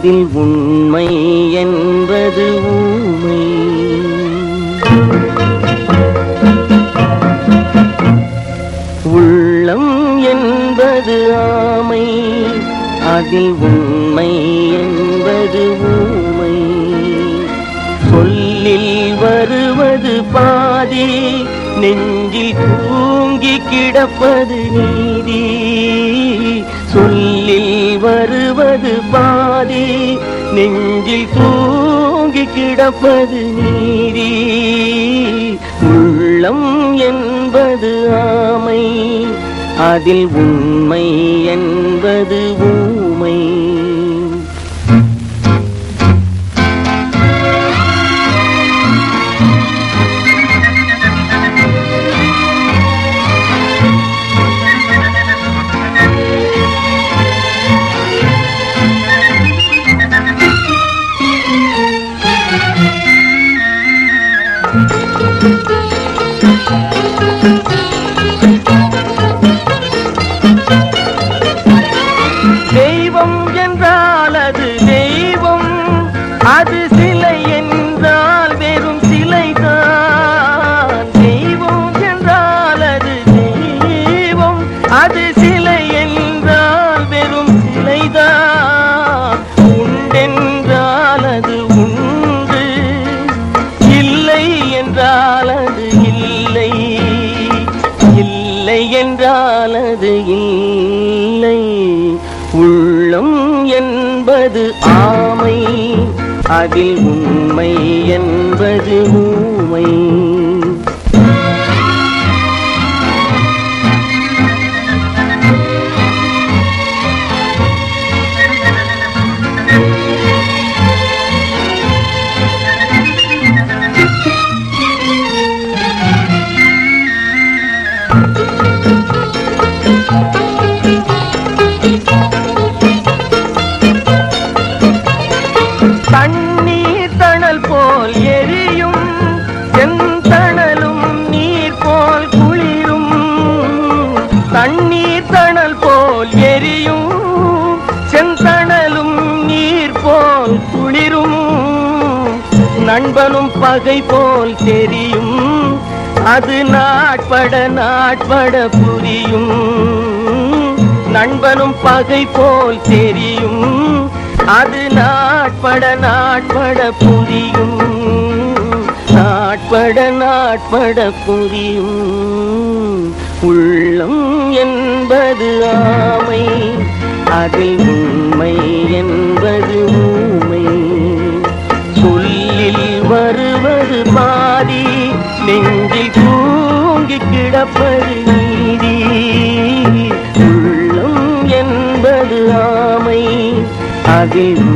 அதில் உண்மை என்பது ஊமை. உள்ளம் என்பது ஆமை, அதில் உண்மை என்பது ஊமை. சொல்லில் வருவது பாதி, நெஞ்சில் தூங்கி கிடப்பது நீதி. சொல்லில் வருவது பாதி, நெஞ்சில் தூங்கி கிடப்பது நீதி. உள்ளம் என்பது ஆமை, அதில் உண்மை என்பது ஊமை. தெய்வம் என்றால் அது தெய்வம், அது சிலை என்றால் வெறும் சிலைதான். தெய்வம் என்றால் அது தெய்வம், அது சிலை என்றால் வெறும் சிலைதான். உண்டென்றால் அது உண்டு, இல்லை என்றால் அது இல்லை, இல்லை என்றால் அது இல்லை. உள்ளம் என்பது ஆமை, அதில் உண்மை என்பது ஊமை. தண்ணீர் தணல் போல் எரியும், செந்தணலும் நீர் போல் குளிரும். தண்ணீர் தணல் போல் எரியும், செந்தணலும் நீர் போல் குளிரும். நண்பனும் பகை போல் தெரியும், அது நாட்பட நாட்பட புரியும். நண்பனும் பகை போல் தெரியும், அது நாட்பட நாட்பட புரியும். நாட்பட நாட்பட புரியும். உள்ளம் என்பது ஆமை, அதில் உண்மை என்பது ஊமை. சொல்லில் வருவது பாதி, நெஞ்சில் தூங்கி கிடப்பது நீதி. உள்ளம் என்பது ஆமை, அதில்